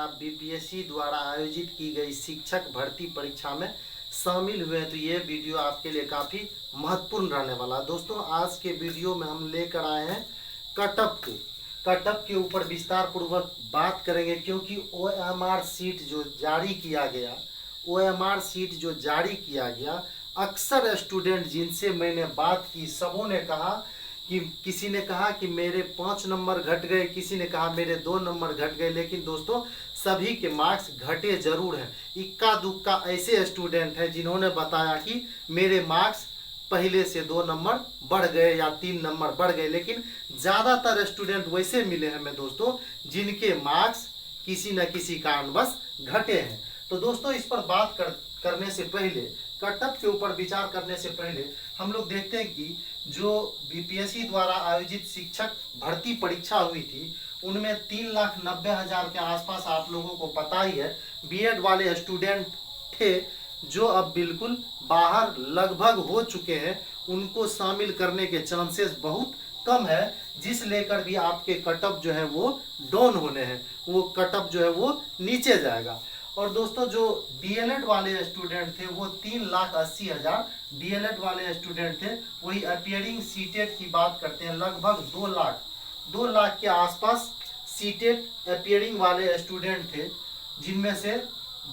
आप बीपीएससी द्वारा आयोजित की गई शिक्षक भर्ती परीक्षा में शामिल हुए हैं तो ये वीडियो आपके लिए काफ़ी महत्वपूर्ण रहने वाला है। दोस्तों आज के वीडियो में हम लेकर आए हैं कटअप के ऊपर विस्तार पूर्वक बात करेंगे, क्योंकि ओएमआर सीट जो जारी किया गया अक्सर स्टूडेंट जिनसे मैंने बात की सबों ने कहा कि किसी ने कहा कि मेरे 5 नंबर घट गए, किसी ने कहा मेरे 2 नंबर घट गए, लेकिन दोस्तों सभी के मार्क्स घटे जरूर हैं। इक्का दुक्का ऐसे स्टूडेंट हैं जिन्होंने बताया कि मेरे मार्क्स पहले से 2 नंबर बढ़ गए या 3 नंबर बढ़ गए, लेकिन ज़्यादातर स्टूडेंट वैसे मिले हैं हमें दोस्तों जिनके मार्क्स किसी न किसी कारणवश घटे हैं। तो दोस्तों इस पर बात करने से पहले, कटअप के ऊपर विचार करने से पहले हम लोग देखते हैं कि जो बीपीएससी द्वारा आयोजित शिक्षक भर्ती परीक्षा हुई थी उनमें 3,90,000 के आसपास आप लोगों को पता ही है बीएड वाले स्टूडेंट थे जो अब बिल्कुल बाहर लगभग हो चुके हैं। उनको शामिल करने के चांसेस बहुत कम है, जिस लेकर भी आपके कटअप जो है वो डाउन होने हैं, वो कटअप जो है वो नीचे जाएगा। और दोस्तों जो डीएलएड वाले स्टूडेंट थे वो 3,80,000 डीएलएड वाले स्टूडेंट थे। वही अपीयरिंग सीटेट की बात करते हैं लगभग 2 लाख के आसपास सीटेट अपीयरिंग वाले स्टूडेंट थे, जिनमें से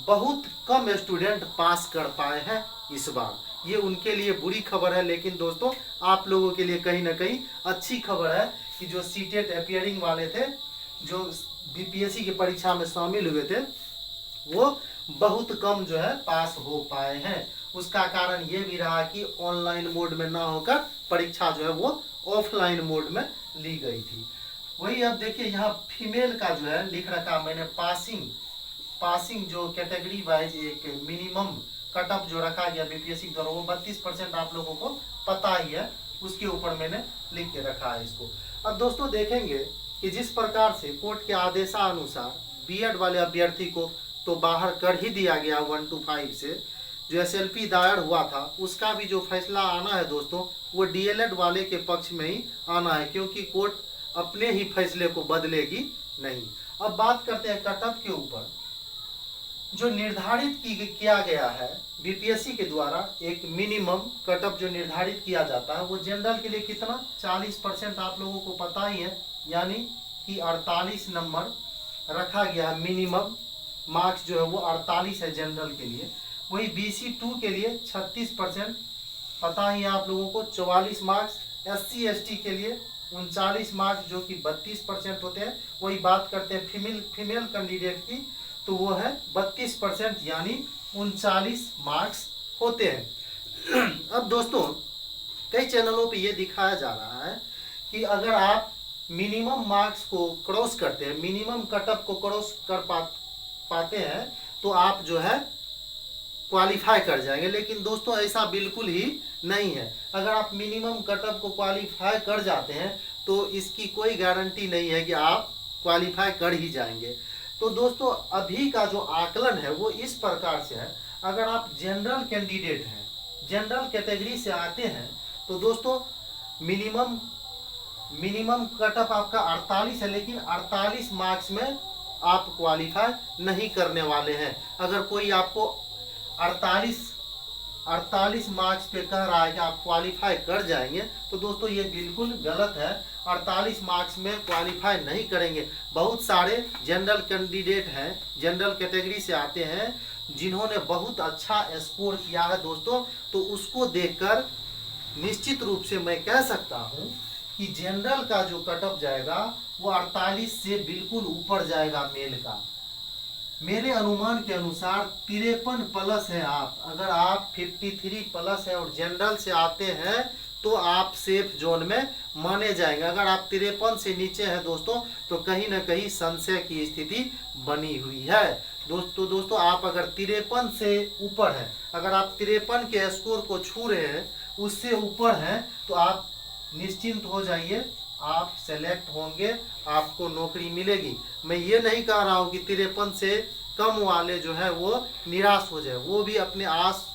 बहुत कम स्टूडेंट पास कर पाए हैं इस बार। ये उनके लिए बुरी खबर है, लेकिन दोस्तों आप लोगों के लिए कहीं ना कहीं अच्छी खबर है कि जो सीटेट अपीयरिंग वाले थे जो बीपीएससी की परीक्षा में शामिल हुए थे वो बहुत कम जो है पास हो पाए हैं। उसका कारण ये भी रहा कि ऑनलाइन मोड में ना होकर परीक्षा जो है वो ऑफलाइन मोड में ली गई थी। वही अब देखिए यहाँ फीमेल का जो है लिख रखा मैंने पासिंग जो कैटेगरी वाइज एक मिनिमम कटअप जो रखा गया बीपीएससी द्वारा वो 32% आप लोगों को पता ही है, उसके ऊपर मैंने लिख के रखा है इसको। अब दोस्तों देखेंगे कि जिस प्रकार से कोर्ट के आदेशानुसार बीएड वाले अभ्यर्थी को तो बाहर कर ही दिया गया 1 to 5 से, जो एसएलपी दायर हुआ था उसका भी जो फैसला आना है दोस्तों वो डीएलएड वाले के पक्ष में ही आना है, क्योंकि कोर्ट अपने ही फैसले को बदलेगी नहीं। अब बात करते हैं कटअप के ऊपर। जो निर्धारित किया गया है बीपीएससी के द्वारा एक मिनिमम कटअप जो निर्धारित किया जाता है वो जनरल के लिए कितना 40% आप लोगों को पता ही है, यानी कि 48 नंबर रखा गया है। मिनिमम मार्क्स जो है वो 48 है जनरल के लिए। वही बीसी 2 के लिए 36% पता ही है आप लोगों को, 44 मार्क्स। एससी एसटी के लिए 39 मार्क्स जो कि 32% होते हैं। वही बात करते हैं फीमेल कैंडिडेट की तो वो है 32%, यानी 39 मार्क्स होते हैं। अब दोस्तों कई चैनलों पे ये दिखाया जा रहा है कि अगर आप मिनिमम मार्क्स को क्रॉस करते हैं, मिनिमम कटअप को क्रॉस कर पाते हैं तो आप जो है क्वालिफाई कर जाएंगे, लेकिन दोस्तों ऐसा बिल्कुल ही नहीं है। अगर आप मिनिमम कटअप को क्वालिफाई कर जाते हैं तो इसकी कोई गारंटी नहीं है कि आप क्वालिफाई कर ही जाएंगे। तो दोस्तों अभी का जो आकलन है वो इस प्रकार से है, अगर आप जनरल कैंडिडेट हैं, जनरल कैटेगरी से आते हैं तो दोस्तों मिनिमम कटअप आपका 48 है, लेकिन 48 मार्क्स में आप क्वालिफाई नहीं करने वाले हैं। अगर कोई आपको 48 मार्क्स पे कह रहा है कि आप क्वालिफाई कर जाएंगे तो दोस्तों ये बिल्कुल गलत है। 48 मार्क्स में क्वालिफाई नहीं करेंगे। बहुत सारे जनरल कैंडिडेट हैं, जनरल कैटेगरी से आते हैं, जिन्होंने बहुत अच्छा स्कोर किया है दोस्तों, तो उसको देखकर निश्चित रूप से मैं कह सकता हूं कि जनरल का जो कटअप जाएगा वो 48 से बिल्कुल ऊपर जाएगा मेल का। मेरे अनुमान के अनुसार 53 प्लस है आप, अगर आप 53 प्लस है और जनरल से आते हैं तो आप सेफ जोन में माने जाएंगे। अगर आप 53 से नीचे हैं दोस्तों तो कहीं ना कहीं संशय की स्थिति बनी हुई है। दोस्तों आप अगर 53 से ऊपर हैं, अगर आप 53 के स्कोर को छू रहे हैं, उससे ऊपर हैं, तो आप निश्चिंत हो जाइए, आप सेलेक्ट होंगे, आपको नौकरी मिलेगी। मैं ये नहीं कह रहा हूँ कि 53 से कम वाले जो है वो निराश हो जाए, वो भी अपने आस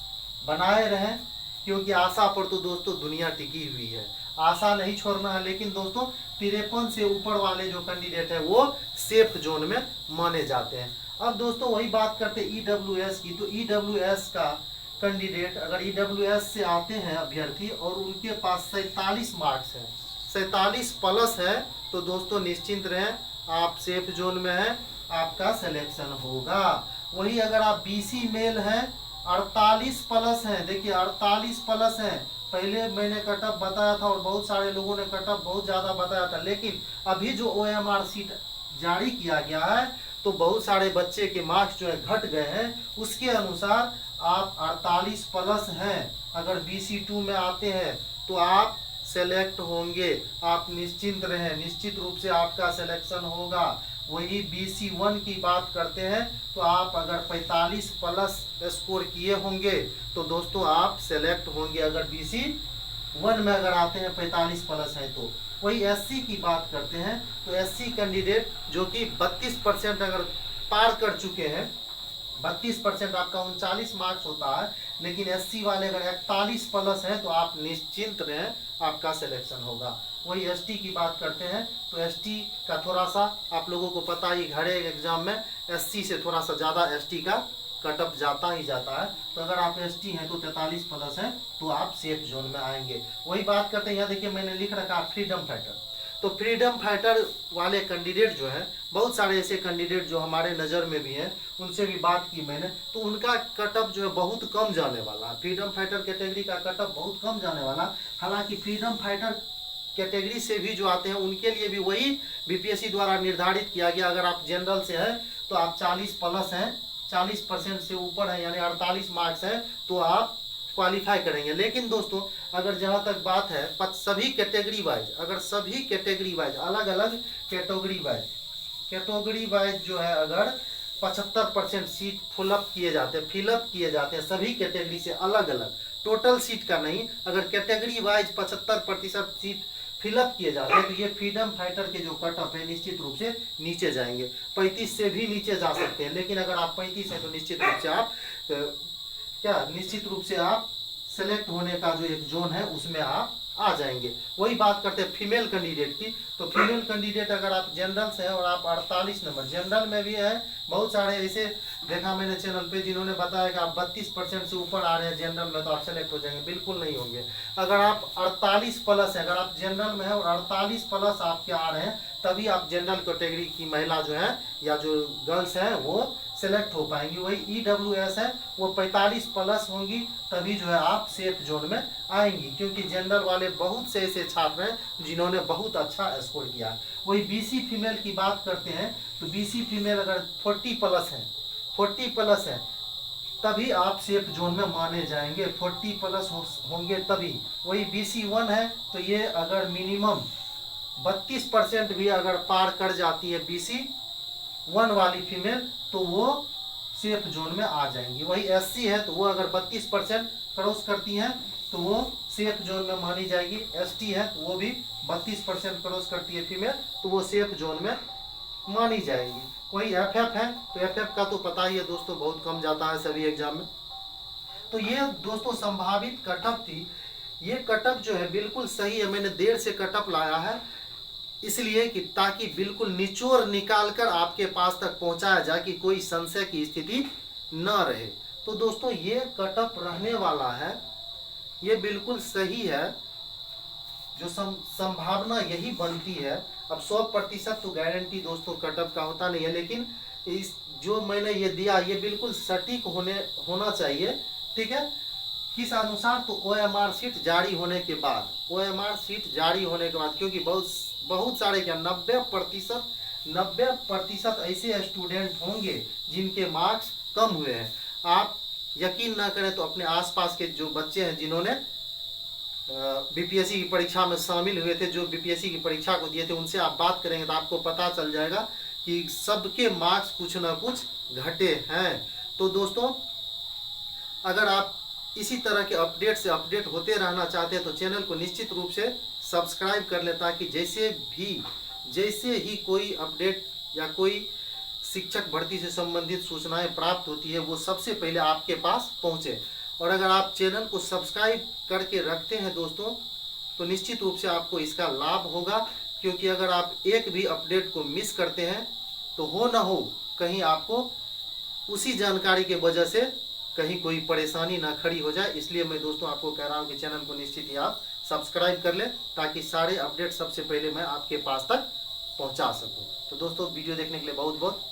बनाए रहें, क्योंकि आशा पर तो दोस्तों दुनिया टिकी हुई है, आशा नहीं छोड़ना है। लेकिन दोस्तों 53 से ऊपर वाले जो कैंडिडेट है वो सेफ जोन में माने जाते हैं। अब दोस्तों वही बात करते हैं ईडब्ल्यूएस की। तो ईडब्ल्यूएस का कैंडिडेट अगर ईडब्ल्यूएस से आते हैं अभ्यर्थी और उनके पास 47 मार्क्स है, 47 प्लस है, तो दोस्तों निश्चिंत रहें, आप सेफ जोन में हैं, आपका सिलेक्शन होगा। वही अगर आप बीसी मेल हैं, 48 प्लस हैं, देखिए 48 प्लस हैं, पहले मैंने कटअप बताया था और बहुत सारे लोगों ने कटअप बहुत ज़्यादा बताया था, लेकिन अभी जो ओएमआर सीट जारी किया गया है तो बहुत सारे बच्चे के मार्क्स जो है घट गए हैं। उसके अनुसार आप 48 प्लस हैं, अगर BC2 में आते हैं तो आप सेलेक्ट होंगे, आप निश्चिंत रहें, निश्चित रूप से आपका सिलेक्शन होगा। वही BC1 की बात करते हैं तो आप अगर 45 प्लस स्कोर किए होंगे तो दोस्तों आप सेलेक्ट होंगे, अगर BC1 में अगर आते हैं 45 प्लस है तो। वही SC की बात करते हैं तो SC कैंडिडेट जो कि 32% अगर पार कर चुके हैं, 32% आपका 39 मार्क्स होता है, लेकिन SC वाले अगर 41 प्लस है तो आप निश्चिंत रहें, आपका सिलेक्शन होगा। वही ST की बात करते हैं तो ST का थोड़ा सा आप लोगों को पता ही, हर एक एग्जाम में SC से थोड़ा सा ज़्यादा ST का कटअप जाता ही जाता है। तो अगर आप ST हैं तो 43 प्लस है तो आप सेफ जोन में आएंगे। वही बात करते हैं, यहाँ देखिए मैंने लिख रखा फ्रीडम फाइटर। तो फ्रीडम फाइटर वाले कैंडिडेट जो है, बहुत सारे ऐसे कैंडिडेट जो हमारे नज़र में भी हैं, उनसे भी बात की मैंने, तो उनका कटअप जो है बहुत कम जाने वाला है। फ्रीडम फाइटर कैटेगरी का कटअप बहुत कम जाने वाला। हालांकि फ्रीडम फाइटर कैटेगरी से भी जो आते हैं उनके लिए भी वही BPSC द्वारा निर्धारित किया गया, अगर आप जनरल से हैं तो आप 40 प्लस हैं, 40% से ऊपर है, यानी 48 मार्क्स है, तो आप क्वालिफाई करेंगे। लेकिन दोस्तों अगर जहाँ तक बात है सभी कैटेगरी वाइज, अगर सभी कैटेगरी वाइज अलग अलग कैटेगरी वाइज जो है, अगर 75% सीट फिलअप किए जाते हैं सभी कैटेगरी से अलग अलग, टोटल सीट का नहीं, अगर कैटेगरी वाइज 75% सीट फिलअप किए जाते हैं तो ये फ्रीडम फाइटर के जो कटअप है निश्चित रूप से नीचे जाएंगे, 35 से भी नीचे जा सकते हैं। लेकिन अगर आप 35 हैं तो निश्चित रूप से आप सेलेक्ट होने का जो एक जोन है उसमें आप आ जाएंगे। वही बात करते हैं फीमेल कैंडिडेट की। तो फीमेल कैंडिडेट अगर आप जनरल से हैं और आप 48 नंबर, जनरल में भी है बहुत सारे ऐसे देखा मैंने चैनल पे जिन्होंने बताया कि आप 32% से ऊपर आ रहे हैं जनरल में तो आप सेलेक्ट हो जाएंगे, बिल्कुल नहीं होंगे। अगर आप 48 प्लस है, अगर आप जनरल में है और 48 प्लस आपके आ रहे हैं, तभी आप जनरल कैटेगरी की महिला जो है या जो गर्ल्स हैं वो सेलेक्ट हो पाएंगी। वही EWS है वो 45 प्लस होंगी, तभी जो है आप सेफ जोन में आएंगी, क्योंकि जनरल वाले बहुत से ऐसे छात्र हैं जिन्होंने बहुत अच्छा स्कोर किया। वही BC फीमेल की बात करते हैं तो BC फीमेल अगर 40 प्लस है तभी आप सेफ जोन में माने जाएंगे, 40 प्लस होंगे तभी। वही BC1 है तो ये अगर मिनिमम 32% भी अगर पार कर जाती है BC1 वाली फीमेल तो वो सेफ जोन में आ जाएंगी। वही SC है तो वो अगर 32% क्रॉस करती हैं तो वो सेफ जोन में मानी जाएगी। ST है तो वो भी 32% क्रॉस करती है फीमेल तो वो सेफ जोन में मानी जाएगी। वही FF है तो FF का तो पता ही है दोस्तों, बहुत कम जाता है सभी एग्जाम में। तो ये दोस्तों संभावित कटअप थी। ये कटअप जो है बिल्कुल सही है, मैंने देर से कटअप लाया है इसलिए कि ताकि बिल्कुल निचोड़ निकाल कर आपके पास तक पहुंचाया जाए कि कोई संशय की स्थिति न रहे। तो दोस्तों ये कटअप रहने वाला है, ये बिल्कुल सही है, जो संभावना यही बनती है। अब 100% तो गारंटी दोस्तों कटअप का होता नहीं है, लेकिन इस जो मैंने ये दिया ये बिल्कुल सटीक होना चाहिए, ठीक है। किस अनुसार? तो OMR सीट जारी होने के बाद, क्योंकि बहुत सारे क्या 90% ऐसे स्टूडेंट होंगे जिनके मार्क्स कम हुए हैं। आप यकीन ना करें तो अपने आसपास के जो बच्चे हैं जिन्होंने BPSC की परीक्षा में शामिल हुए थे, जो BPSC की परीक्षा को दिए थे, उनसे आप बात करेंगे तो आपको पता चल जाएगा कि सबके मार्क्स कुछ ना कुछ घटे हैं। तो दोस्तों अगर आप इसी तरह के अपडेट से अपडेट होते रहना चाहते हैं तो चैनल को निश्चित रूप से सब्सक्राइब कर लें, ताकि जैसे ही कोई अपडेट या कोई शिक्षक भर्ती से संबंधित सूचनाएं प्राप्त होती है वो सबसे पहले आपके पास पहुंचे। और अगर आप चैनल को सब्सक्राइब करके रखते हैं दोस्तों तो निश्चित रूप से आपको इसका लाभ होगा, क्योंकि अगर आप एक भी अपडेट को मिस करते हैं तो हो ना हो कहीं आपको उसी जानकारी के वजह से कहीं कोई परेशानी ना खड़ी हो जाए, इसलिए मैं दोस्तों आपको कह रहा हूँ कि चैनल को निश्चित ही आप सब्सक्राइब कर लें, ताकि सारे अपडेट सबसे पहले मैं आपके पास तक पहुँचा सकूँ। तो दोस्तों वीडियो देखने के लिए बहुत बहुत